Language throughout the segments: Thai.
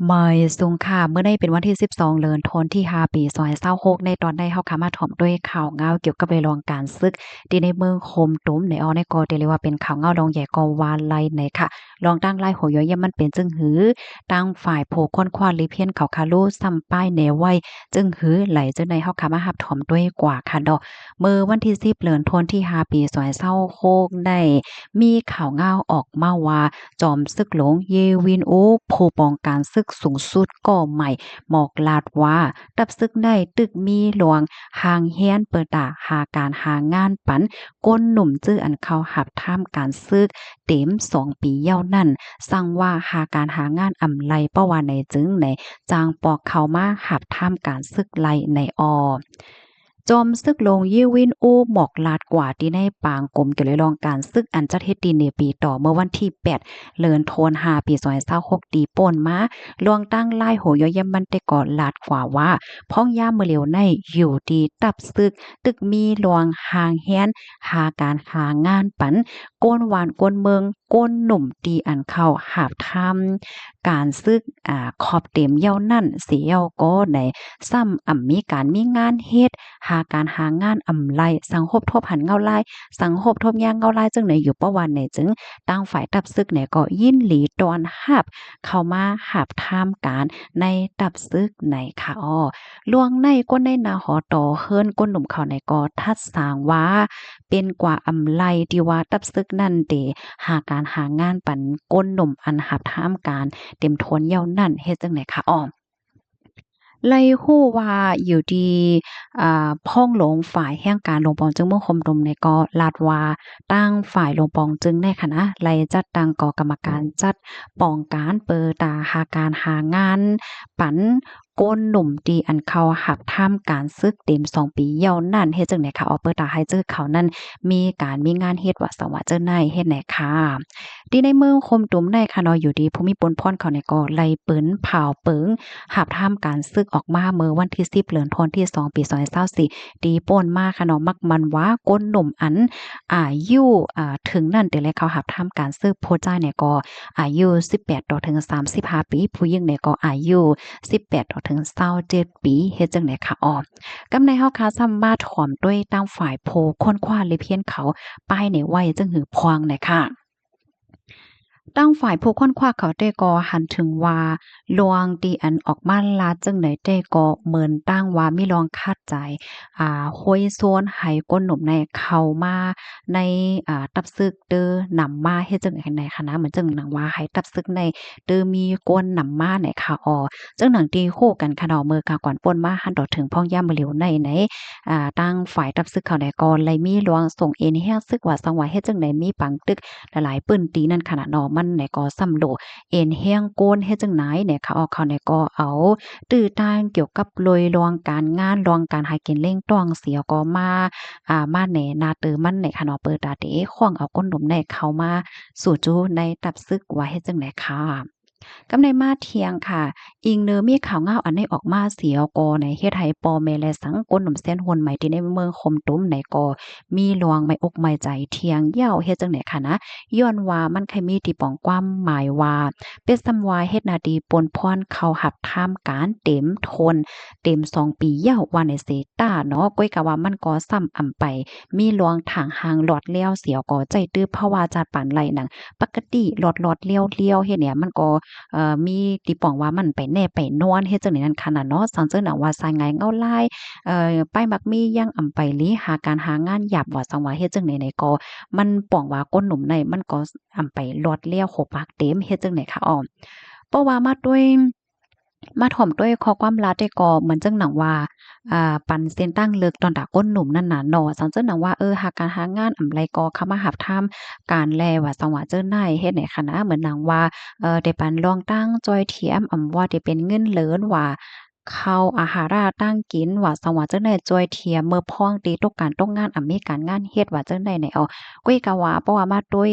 เมยสุงค่ะเมื่อได้เป็นวันที่12เดือนธันวาคมที่5ปี2026ในตอนได้เฮาค่ะมาถ่อมด้วยข่าวเงาเกี่ยวกับเรื่องการศึกที่ในเมืองโคมตุ้มในในก็ได้เรียกว่าเป็นข่าวเงารองใหญ่ก็ว่าไล่ในค่ะรองตั้งไล่โหย้อยมันเป็นจึงหือตั้งฝ่ายโผค้นคว้าลิเพียนเขาคาลูซ้ำป้ายแนวไว้จึงหือไหลจึงในเฮาค่ะมารับถ่อมด้วยกว่าค่ะดอกเมื่อวันที่10เดือนธันวาคมที่5ปี2026ได้มีข่าวเงาออกมาว่า จอมซึกหลงเยวินโอผู้ป้องกันศึกสูงสุดก็ใหม่หมอกลาดว่าตับซึกได้ตึกมีหลวงหางเฮียนเปิดตาหาการหางานปันก้นหนุ่มจื้ออันเข้าหับท่ามการซึกเต็ม2ปีเย้านั่นสั่งว่าหาการหางานอำไลเพราะว่าในจึงในจางปอกเข้ามาหับท่ามการซึกไลในจอมซึกลงยี่วินอู้หมอกลาดกว่าที่ในปางกลมเกี่ยวกับรองการซึกอันจัดเฮ็ดดีในปีต่อเมื่อวันที่8เดือนธันวาคมปี2026ตีป่นมาลวงตั้งไล่โหยอยมันแต่ก่อนลาดกว่าว่าพ้องย่ามมื้อเหลียวในอยู่ดีตับซึกตึกมีหลวงหางแฮนหาการหางานปันก้นหวานก้นเมืองก้นหนุ่มตีอันเข้าหาบทำการซึกขอบเต็มเย้านั่นเสียวก็ในซ้ำมีการมีงานเฮ็ด หาการหางานอำไลสังคบทบหันเงาลายสังคบทบย่างเงาลายจึงไหนอยู่ประวันไหนจึงตั้งฝ่ายตับซึกเนี่ยก็ยินหลีตอนหับเข้ามาหับทามการในตับซึกไหนค่ะลวงในก้นในนาหอต่อเฮิรนก้นหนุ่มเขาในก็ทัดสางว่าเป็นกว่าอำไลที่ว่าตับซึกนั่นเดหาการหางานปันก้นหนุ่มอันหับทามการเต็มทนเย้านั่นเฮ็ดจังไหนคะไล่ฮู้ว่าอยู่ดีพ่องหลงฝ่ายแห่งการลงปองจึงเมืองคมดมในก็ลาดว่าตั้งฝ่ายลงปองจึงในคณะไล่จัดตั้งกกรรมการจัดป้องการเปิดตาหาการหางานปันก้นหนุ่มดีอันเขาหับท่ามการซึกเต็ม2ปีเย้านั่นเฮ็ดจังได๋ค่ะเปิดตาให้เจอเขานั้นมีการมีงานเฮ็ดว่าสว่าเจ้าในเฮ็ดไหนค่ะที่ในเมืองคมตุมในค่ะเนาะอยู่ดีภูมิปนพรเขาเนี่ยก็ไล่ปืนเผาเปิง หาบท่ามการซึกออกมาเมื่อวันที่10เดือนธันวาคมที่2ปี2024ตีโป้นมาค่ะเนาะมักมันว่าก้นหนุ่มอันอายุถึงนั่นแต่แลเขาหาบท่ามการซึกโพจ้าเนี่ยก็อายุ18ต่อถึง35ปีผู้หญิงเนี่ยก็อายุ18ต่อถึง27ปีเฮ็ดจังได๋ค่ะกำในเฮาค่ะซ้ำมาถ่อมด้วยตั้งฝ่ายโพค้นคว้าเลยเพียนเขาป้ายในไว้จึงหือพวงน่ะค่ะ ตั้งฝ่ายผู้ค้นคว้าเขาได้ก่อหันถึงว่าลวงตีอันออกมาลาจึงไหนได้ก่อเหมือนตั้งว่ามีลองคาดใจห้วยโซนให้ก้นหนุ่มในเข้ามาในตับซึกเด้อนำมาเฮ็ดจังไหนคณะเหมือนจังหนังว่าให้ตับซึกในเด้อมีก้นนำมาในค่ะจังหนังตีโคกันค่ะดอกมือกาก่อนป่นมาหันดอกถึงพ่องย่ามเหลียวในตั้งฝ่ายตับซึกเขาได้ก่อนเลยมีลวงส่งเอ็นแฮ้งซึกว่าสังว่าเฮ็ดจังไดมีปังตึก หลายๆปื้นตีนั่นขนาดเนาะมันเนี่ยก็ซ้ำโลเอ็นแห้งโกนเฮ็ดจังไหนเนี่ยค่ะเขาเนี่ยก็เอาตื้อต้านเกี่ยวกับโดยรวงการงานรวงการหากินเร่งต้องเสียก็มามาแหน่นาเตอมันเนี่ยค่ะเนาะเปิดตาเตขว้างเอาก้นหนุ่มเนี่ยเข้ามาสู่จูในตับซึกว่าเฮ็ดจังไดค่ะ กำในมาเที่ยงค่ะอิงเนอมีข่าวเงาอันนี้ออกมาเสียกอในเฮ็ดให้ปอแม่และสังก้นหนุ่มเส้นหวนใหม่ที่ในเมืองคมตุ้มในกอมีลวงไม่อกไม่ใจเที่ยงเหย้าเฮ็ดจังได๋ค่ะนะย้อนว่ามันเคยมีที่ป้องความหมายว่าเป็นสำวายเฮ็ดหน้าที่ปนพรเข้าหับท่ามการเต็มทนเต็ม2ปีเหย้าว่าในเสตาเนาะก้อยกะว่ามันก็ซ้ำอำไปมีลวงทางหางหลอดเลี้ยวเสียวก็ใจตื้อเพราะว่าจาปานไหลหนังปกติหลอดๆเลี้ยวๆเฮ็ดเนี่ยมันก็ มีติป้องว่ามันไปแน่ไปนอนเฮ็ดจังได๋นั้นคันน่ะเนาะซังเจิ้นน่ะว่าสายงายเงาลายป้ายมักมียังอำไปหลีหาการหางานหยาบว่าสังว่าเฮ็ดจังได๋ก็มันป้องว่าก้นหนุ่มในมันก็อำไปลอดเลี้ยวโขปากเต็มเฮ็ดจังได๋คะเพราะว่ามาด้วยมาถ่อมด้วยข้อความลัดได้ก็เหมือนจังหนังว่าปันเส้นตั้งเลิกตอนดาก้นหนุ่มนั่นน่ะเนาะซังเจิ้นหนังว่าหาการหางานอำไรก็เข้ามาหับทำการแลว่าสังว่าเจิ้นได้เฮ็ดไหนคะนะเหมือนหนังว่าได้ปันลองตั้งจอยเทียมว่าได้เป็นเงินเหลินว่า ข้าวอาหาราตั้งกินว่าสังว่าจั่งใดจ้อยเทียมเมื่อพ้องตีตกการตกงานมีการงานเฮ็ดว่าจั่งใดไหนก้อยกะว่าเพราะว่ามาด้วย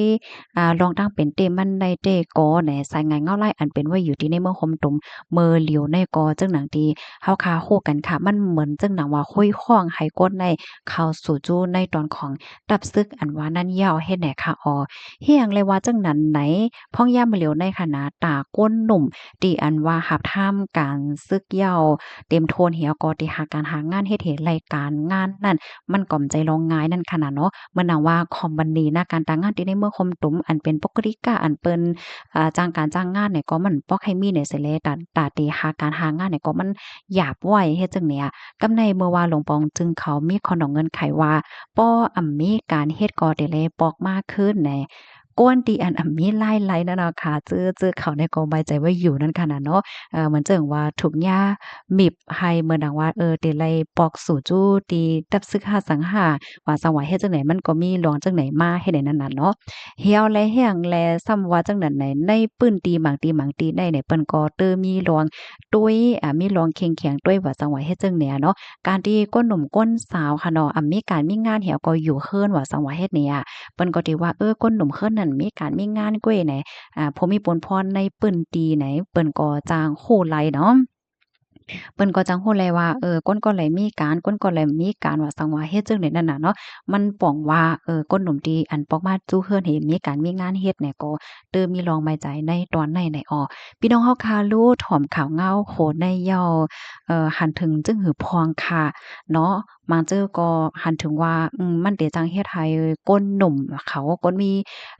ลองตั้งเป็นเตมันได้เตก่อแหน่สายงานเงาไล่อันเป็นไว้อยู่ที่ในเมืองคมตุมเมือเหลียวในกอจั่งหนังที่เฮาคาโฮกันค่ะมันเหมือนจั่งหนังว่าคุ้ยข้องให้กดในเข้าสู่จู้ในตอนของดับซึกอันว่านั้นยาวเฮ็ดแหน่ค่ะเฮียงเลยว่าจั่งนั้นไหนพ้องย่ามเหลียวในคณะตาก้นหนุ่มตีอันว่าหับท่ามการซึกเหย้าเต็มโทนเหี่ยวก็ติหาการหางานเฮ็ดเหตุรายการงานนั่นมันก่อมใจลองง่ายนั่นขนาดเนาะเหมือนหนังว่าคอมบันนีนะการจ้างงานที่ในเมืองคมตุมอันเป็นปกติกะอันเปิ้นจ้างการจ้างงานเนี่ยก็มันบ่ให้มีเนี่ยเสิแลตาตีหาการหางานเนี่ยก็มันหยาบไว้เฮ็ดจังเนี่ยกำในเมื่อว่าหลวงปองจึงเขามีขนองเงินไขว่าป้อมีการเฮ็ดก็ได้แลปอกมากขึ้นแหน่ก้นตีอันมีไล่ๆนั่นน่ะค่ะเจอเขาในก็ไว้ใจไว้อยู่นั่นขนาดเนาะเหมือนเจิงว่าถูกหญ้ามิบให้เหมือนดังว่าเตไลปอกสู่จู้ตีตับซึกหาสังหาว่าสังว่าเฮ็ดจังไหนมันก็มีหลวงจังไหนมาเฮ็ดได้นั่นน่ะเนาะเหี่ยวแลแห้งแลซ้ำว่าจังนั้นไหนในปื้นตีหมางตีหมางตีได้เนี่ยเปิ้นก็เตอมีหลวงตุ้ยมีหลวงเข็งๆตุ้ยว่าสังว่าเฮ็ดจังเนี่ยเนาะการที่ก้นหนุ่มก้นสาวค่ะเนาะมีการมีงานเหี่ยวก็อยู่เฮิรนว่าสังว่าเฮ็ดเนี่ยเปิ้นก็ติว่าก้นหนุ่มเฮิรนนั่นมีการมีงานก้วยไหนผมมีปนพรในปื้นตีไหนเปิ้นก็จ้างโคไลเนาะ เปิ้นก็จังฮู้แลว่าก้นก็เลยมีการก้นก็เลยมีการว่าสังว่าเฮ็ดจังได๋นั่นน่ะเนาะมันป้องว่าก้นหนุ่มที่อันปอกมาจู้เฮือนให้มีการมีงานเฮ็ดเนี่ยก็เติมมีรองไม้ใจในตอนในพี่น้องเฮาคารู้ถ่อมข่าวเงาโขในเย้าหันถึงจึงหือพองค่ะเนาะบางเจ้อก็หันถึงว่ามันเตจังเฮ็ดให้ก้นหนุ่มเขาก้นมี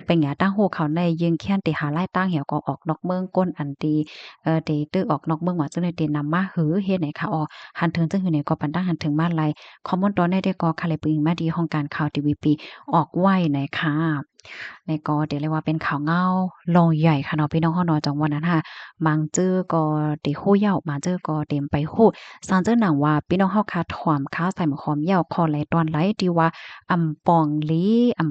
เป็นหยังตั้งโฮเขาในยิงแค้นติหาไล่ตั้งเหี่ยวก็ออกนอกเมืองก้นอันตีตีตึกออกนอกเมืองว่าจังได๋ตินำมาหือเฮ็ดให้ค่ะหันถึงจังหือเนี่ยก็ปันตั้งหันถึงมาไลคอมเมนต์ตอนได้ก็ค่ะเลยปึงมาดีห้องการข่าว TVP ออกไว้นะคะในก็เดี๋ยวเรียกว่าเป็นข่าวเงาลองใหญ่ค่ะเนาะพี่น้องเฮาเนาะจังว่านั้นค่ะมังจื้อก็ติฮู้เหย้ามาจื้อก็เต็มไปฮู้ซานเจิ้อหนังว่าพี่น้องเฮาคาถ่อมค้าใส่หมอหอมเหย้าคอไหลตอนไหลที่ว่าปองหลี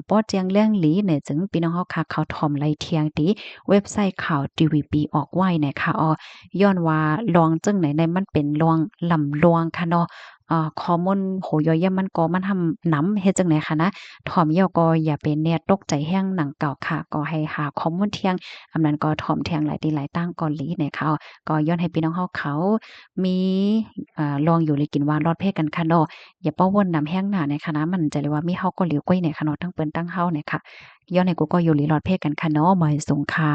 ป้อเจียงเลี้ยงหลีเนี่ยจึงพี่น้องเฮาคาเขาถ่อมไหลเทียงติเว็บไซต์ข่าว TVP ออกไว้นะคะย้อนว่าลองจึงไหนในมันเป็นลวงลำลวงค่ะเนาะข้อมูลโหย่อยยะมันก็มันทำหนำเฮ็ดจังได๋คะนะถ่อมเหี่ยวก็อย่าไปแน่ตกใจแฮงหนังเก่าค่ะก็ให้หาข้อมูลเที่ยงอันนั้นก็ถ่อมเที่ยงหลายตีหลายตั้งก่อนหลีนะคะก็ย้อนให้พี่น้องเฮาเขามีลองอยู่เลยกินหวานรอดเพศกันค่ะเนาะอย่าเป้าวนนำแฮงหน้านะคะนะมันจะเลยว่ามีเฮาก็เหลียวก้อยเนี่ยค่ะเนาะทั้งเปิ้นทั้งเฮาเนี่ยค่ะย้อนให้กูก็อยู่หลีรอดเพศกันค่ะเนาะบ่ให้สูงค่ะ